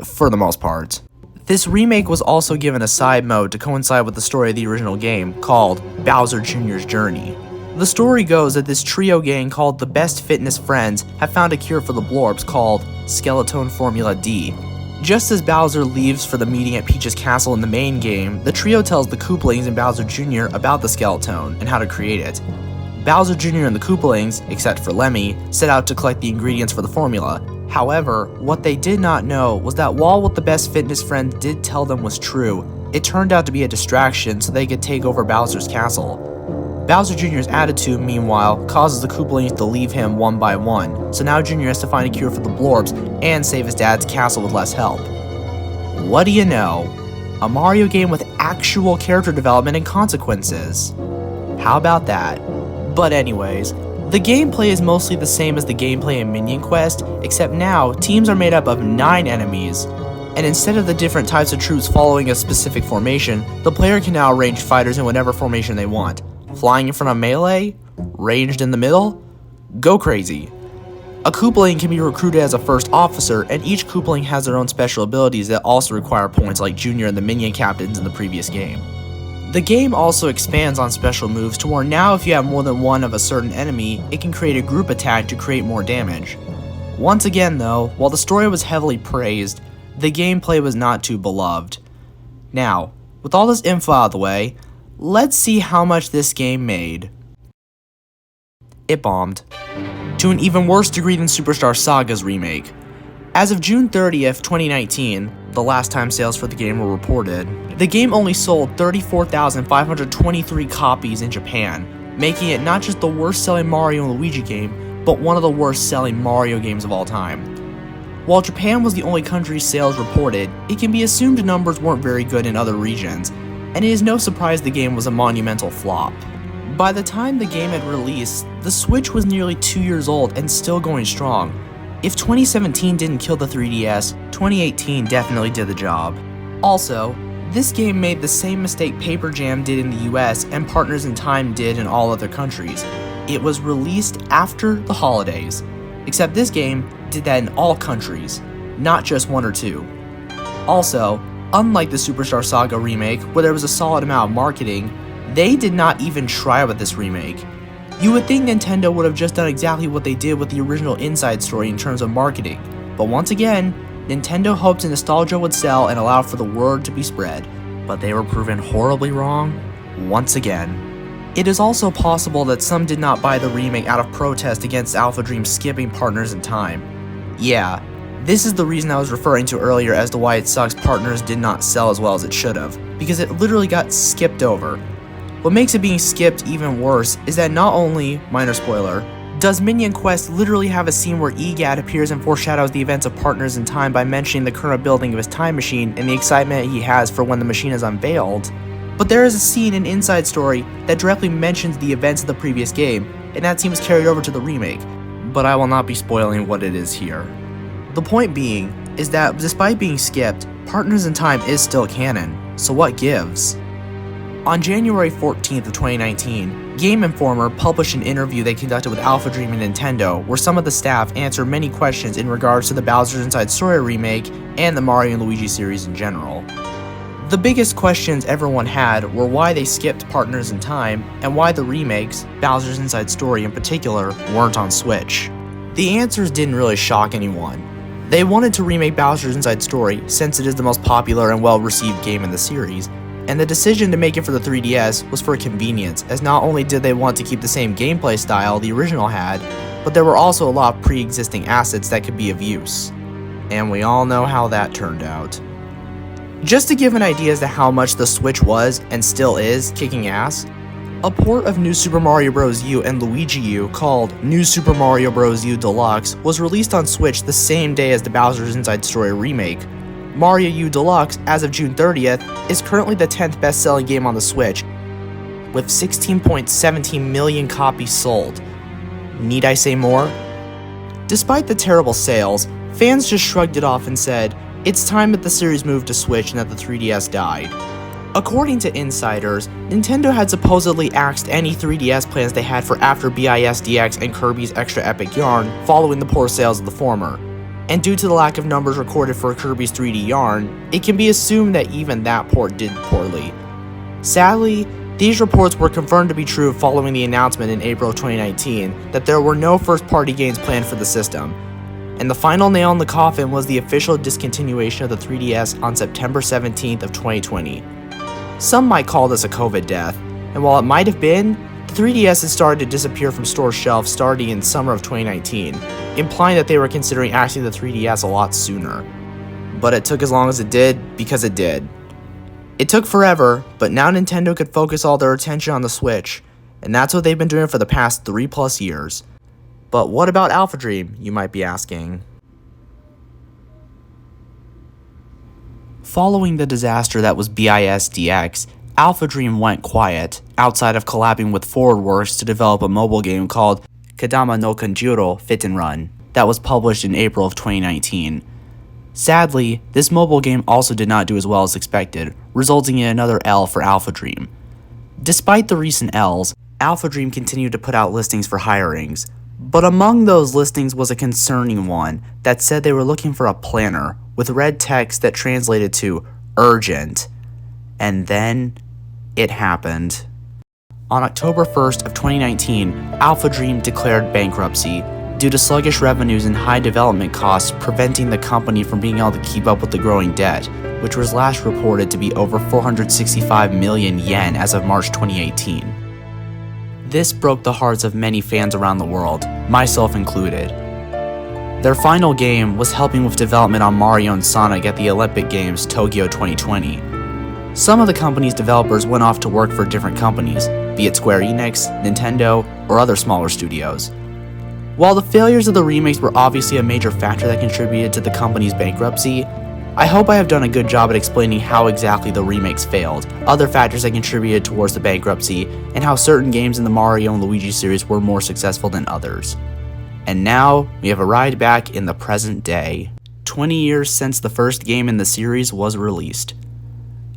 For the most part. This remake was also given a side mode to coincide with the story of the original game, called Bowser Jr.'s Journey. The story goes that this trio gang called the Best Fitness Friends have found a cure for the Blorbs called Skeleton Formula D. Just as Bowser leaves for the meeting at Peach's castle in the main game, the trio tells the Koopalings and Bowser Jr. about the Skeleton and how to create it. Bowser Jr. and the Koopalings, except for Lemmy, set out to collect the ingredients for the formula. However, what they did not know was that while what the Best Fitness Friend did tell them was true, it turned out to be a distraction so they could take over Bowser's castle. Bowser Jr.'s attitude, meanwhile, causes the Koopalings to leave him one by one, so now Jr. has to find a cure for the Blorbs and save his dad's castle with less help. What do you know? A Mario game with actual character development and consequences. How about that? But anyways, the gameplay is mostly the same as the gameplay in Minion Quest, except now teams are made up of 9 enemies, and instead of the different types of troops following a specific formation, the player can now arrange fighters in whatever formation they want. Flying in front of melee? Ranged in the middle? Go crazy. A Koopaling can be recruited as a first officer, and each Koopaling has their own special abilities that also require points like Junior and the Minion Captains in the previous game. The game also expands on special moves to where now if you have more than one of a certain enemy, it can create a group attack to create more damage. Once again though, while the story was heavily praised, the gameplay was not too beloved. Now, with all this info out of the way, let's see how much this game made. It bombed. To an even worse degree than Superstar Saga's remake. As of June 30th, 2019, the last time sales for the game were reported, the game only sold 34,523 copies in Japan, making it not just the worst-selling Mario and Luigi game, but one of the worst-selling Mario games of all time. While Japan was the only country's sales reported, it can be assumed the numbers weren't very good in other regions, and it is no surprise the game was a monumental flop. By the time the game had released, the Switch was nearly 2 years old and still going strong. If 2017 didn't kill the 3DS, 2018 definitely did the job. Also, this game made the same mistake Paper Jam did in the US and Partners in Time did in all other countries. It was released after the holidays, except this game did that in all countries, not just one or two. Also, unlike the Superstar Saga remake, where there was a solid amount of marketing, they did not even try with this remake. You would think Nintendo would have just done exactly what they did with the original Inside Story in terms of marketing, but once again, Nintendo hoped nostalgia would sell and allow for the word to be spread, but they were proven horribly wrong once again. It is also possible that some did not buy the remake out of protest against Alphadream skipping Partners in Time. Yeah, this is the reason I was referring to earlier as to why it sucks Partners did not sell as well as it should have, because it literally got skipped over. What makes it being skipped even worse is that not only, minor spoiler, does Minion Quest literally have a scene where 𝐏𝐥𝐞𝐚𝐬 appears and foreshadows the events of Partners in Time by mentioning the current building of his time machine and the excitement he has for when the machine is unveiled, but there is a scene in Inside Story that directly mentions the events of the previous game, and that seems carried over to the remake, but I will not be spoiling what it is here. The point being is that despite being skipped, Partners in Time is still canon, so what gives? On January 14th of 2019, Game Informer published an interview they conducted with Alphadream and Nintendo where some of the staff answered many questions in regards to the Bowser's Inside Story remake and the Mario and Luigi series in general. The biggest questions everyone had were why they skipped Partners in Time and why the remakes, Bowser's Inside Story in particular, weren't on Switch. The answers didn't really shock anyone. They wanted to remake Bowser's Inside Story since it is the most popular and well-received game in the series, and the decision to make it for the 3DS was for convenience, as not only did they want to keep the same gameplay style the original had, but there were also a lot of pre-existing assets that could be of use. And we all know how that turned out. Just to give an idea as to how much the Switch was, and still is, kicking ass, a port of New Super Mario Bros. U and Luigi U called New Super Mario Bros. U Deluxe was released on Switch the same day as the Bowser's Inside Story remake. Mario U Deluxe, as of June 30th, is currently the 10th best-selling game on the Switch, with 16.17 million copies sold. Need I say more? Despite the terrible sales, fans just shrugged it off and said, it's time that the series moved to Switch and that the 3DS died. According to insiders, Nintendo had supposedly axed any 3DS plans they had for after BIS DX and Kirby's Extra Epic Yarn following the poor sales of the former. And due to the lack of numbers recorded for Kirby's 3D Yarn, it can be assumed that even that port did poorly. Sadly, these reports were confirmed to be true following the announcement in April of 2019 that there were no first-party games planned for the system, and the final nail in the coffin was the official discontinuation of the 3DS on September 17th of 2020. Some might call this a COVID death, and while it might have been, the 3DS had started to disappear from store shelves starting in summer of 2019, implying that they were considering axing the 3DS a lot sooner. But it took as long as it did because it did. It took forever, but now Nintendo could focus all their attention on the Switch, and that's what they've been doing for the past 3+ years. But what about Alphadream, you might be asking? Following the disaster that was BIS DX, Alphadream went quiet, outside of collabing with ForwardWorks to develop a mobile game called Kadama no Kanjuro Fit and Run, that was published in April of 2019. Sadly, this mobile game also did not do as well as expected, resulting in another L for Alphadream. Despite the recent L's, Alphadream continued to put out listings for hirings, but among those listings was a concerning one that said they were looking for a planner with red text that translated to urgent. And then it happened. On October 1st of 2019, Alphadream declared bankruptcy due to sluggish revenues and high development costs preventing the company from being able to keep up with the growing debt, which was last reported to be over 465 million yen as of March 2018. This broke the hearts of many fans around the world, myself included. Their final game was helping with development on Mario and Sonic at the Olympic Games Tokyo 2020. Some of the company's developers went off to work for different companies, be it Square Enix, Nintendo, or other smaller studios. While the failures of the remakes were obviously a major factor that contributed to the company's bankruptcy, I hope I have done a good job at explaining how exactly the remakes failed, other factors that contributed towards the bankruptcy, and how certain games in the Mario and Luigi series were more successful than others. And now, we have arrived back in the present day, 20 years since the first game in the series was released.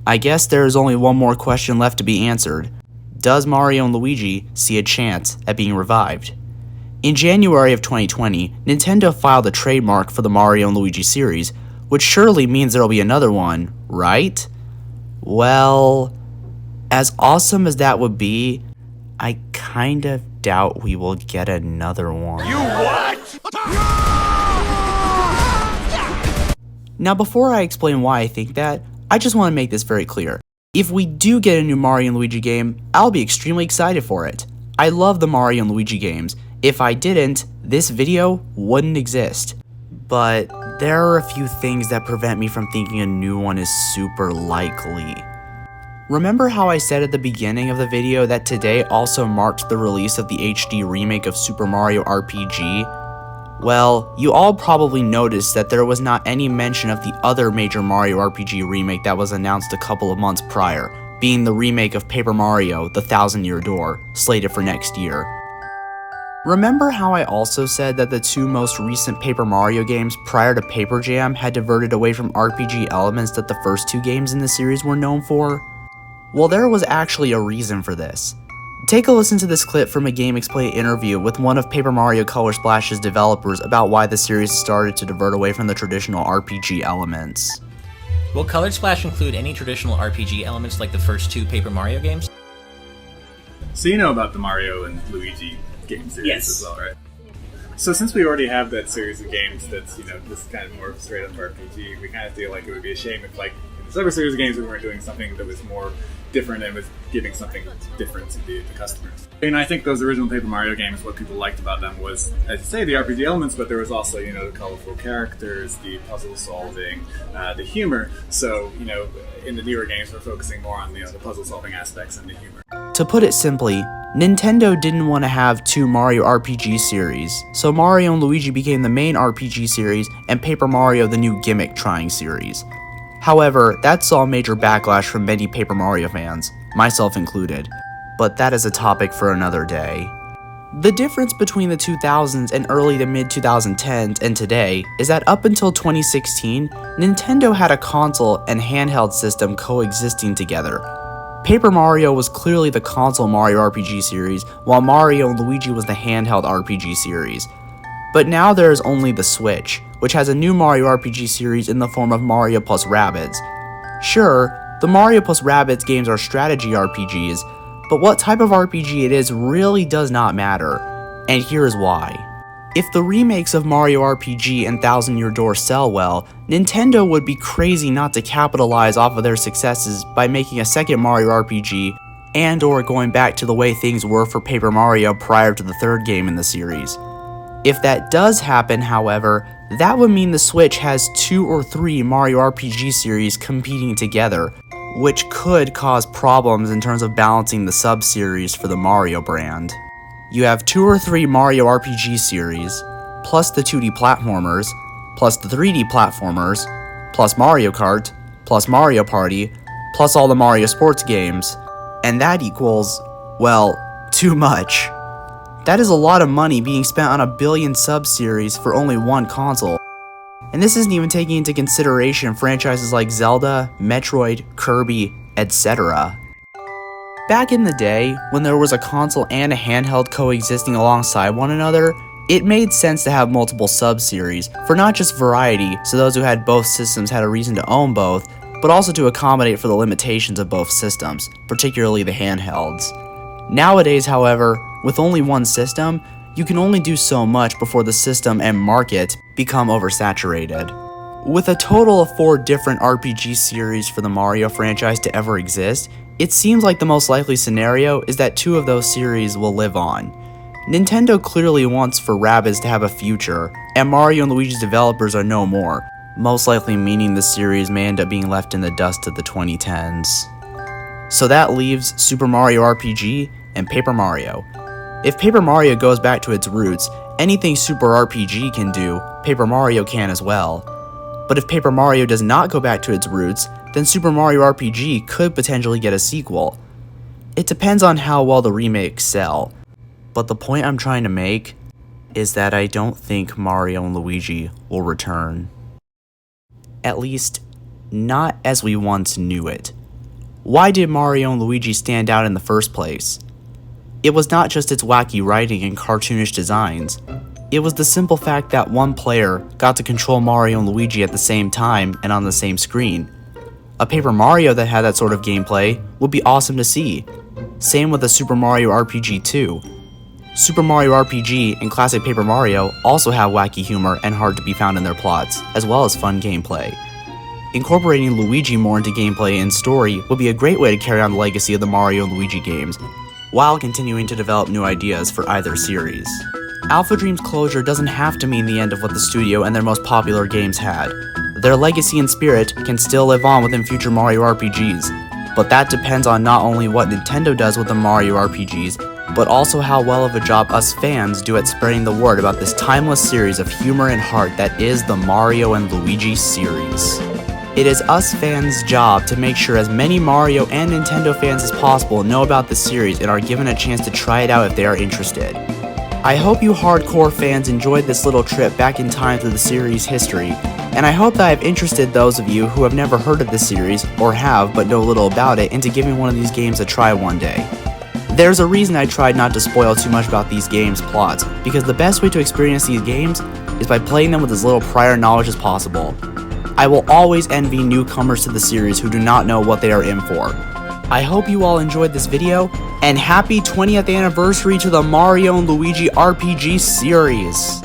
I guess there is only one more question left to be answered. Does Mario and Luigi see a chance at being revived? In January of 2020, Nintendo filed a trademark for the Mario and Luigi series, which surely means there will be another one, right? Well, as awesome as that would be, I kind of doubt we will get another one. You what? Now, before I explain why I think that, I just want to make this very clear. If we do get a new Mario and Luigi game, I'll be extremely excited for it. I love the Mario and Luigi games. If I didn't, this video wouldn't exist. But there are a few things that prevent me from thinking a new one is super likely. Remember how I said at the beginning of the video that today also marked the release of the HD remake of Super Mario RPG? Well, you all probably noticed that there was not any mention of the other major Mario RPG remake that was announced a couple of months prior, being the remake of Paper Mario: The Thousand-Year Door, slated for next year. Remember how I also said that the two most recent Paper Mario games prior to Paper Jam had diverted away from RPG elements that the first two games in the series were known for? Well, there was actually a reason for this. Take a listen to this clip from a 𝐏𝐥𝐞𝐚𝐬 interview with one of Paper Mario Color Splash's developers about why the series started to divert away from the traditional RPG elements. Will Color Splash include any traditional RPG elements like the first two Paper Mario games? So you know about the Mario and Luigi game series Yes. as well, right? So since we already have that series of games that's, this kind of more straight up RPG, we kind of feel like it would be a shame if, like, in the Saga series of games we weren't doing something that was more different and was giving something different to the customers. And I think those original Paper Mario games, what people liked about them was, as you say, the RPG elements, but there was also, the colorful characters, the puzzle solving, the humor. So, in the newer games we're focusing more on, the puzzle solving aspects and the humor. To put it simply, Nintendo didn't want to have two Mario RPG series, so Mario and Luigi became the main RPG series and Paper Mario the new gimmick-trying series. However, that saw major backlash from many Paper Mario fans, myself included, but that is a topic for another day. The difference between the 2000s and early to mid 2010s and today is that up until 2016, Nintendo had a console and handheld system coexisting together. Paper Mario was clearly the console Mario RPG series, while Mario and Luigi was the handheld RPG series. But now there is only the Switch, which has a new Mario RPG series in the form of Mario plus Rabbids. Sure, the Mario plus Rabbids games are strategy RPGs, but what type of RPG it is really does not matter, and here is why. If the remakes of Mario RPG and Thousand-Year Door sell well, Nintendo would be crazy not to capitalize off of their successes by making a second Mario RPG and/or going back to the way things were for Paper Mario prior to the third game in the series. If that does happen, however, that would mean the Switch has 2 or 3 Mario RPG series competing together, which could cause problems in terms of balancing the sub-series for the Mario brand. You have 2 or 3 Mario RPG series, plus the 2D platformers, plus the 3D platformers, plus Mario Kart, plus Mario Party, plus all the Mario sports games, and that equals, well, too much. That is a lot of money being spent on a billion sub-series for only one console. And this isn't even taking into consideration franchises like Zelda, Metroid, Kirby, etc. Back in the day, when there was a console and a handheld coexisting alongside one another, it made sense to have multiple sub-series, for not just variety, so those who had both systems had a reason to own both, but also to accommodate for the limitations of both systems, particularly the handhelds. Nowadays, however, with only one system, you can only do so much before the system and market become oversaturated. With a total of 4 different RPG series for the Mario franchise to ever exist, it seems like the most likely scenario is that 2 of those series will live on. Nintendo clearly wants for Rabbids to have a future, and Mario and Luigi's developers are no more, most likely meaning the series may end up being left in the dust of the 2010s. So that leaves Super Mario RPG and Paper Mario. If Paper Mario goes back to its roots, anything Super RPG can do, Paper Mario can as well. But if Paper Mario does not go back to its roots, then Super Mario RPG could potentially get a sequel. It depends on how well the remakes sell, but the point I'm trying to make is that I don't think Mario and Luigi will return. At least, not as we once knew it. Why did Mario and Luigi stand out in the first place? It was not just its wacky writing and cartoonish designs. It was the simple fact that one player got to control Mario and Luigi at the same time and on the same screen. A Paper Mario that had that sort of gameplay would be awesome to see. Same with a Super Mario RPG 2. Super Mario RPG and classic Paper Mario also have wacky humor and hard to be found in their plots, as well as fun gameplay. Incorporating Luigi more into gameplay and story would be a great way to carry on the legacy of the Mario and Luigi games, while continuing to develop new ideas for either series. Alphadream's closure doesn't have to mean the end of what the studio and their most popular games had. Their legacy and spirit can still live on within future Mario RPGs, but that depends on not only what Nintendo does with the Mario RPGs, but also how well of a job us fans do at spreading the word about this timeless series of humor and heart that is the Mario and Luigi series. It is us fans' job to make sure as many Mario and Nintendo fans as possible know about the series and are given a chance to try it out if they are interested. I hope you hardcore fans enjoyed this little trip back in time through the series' history, and I hope that I've interested those of you who have never heard of this series, or have but know little about it, into giving one of these games a try one day. There's a reason I tried not to spoil too much about these games' plots, because the best way to experience these games is by playing them with as little prior knowledge as possible. I will always envy newcomers to the series who do not know what they are in for. I hope you all enjoyed this video, and happy 20th anniversary to the Mario and Luigi RPG series!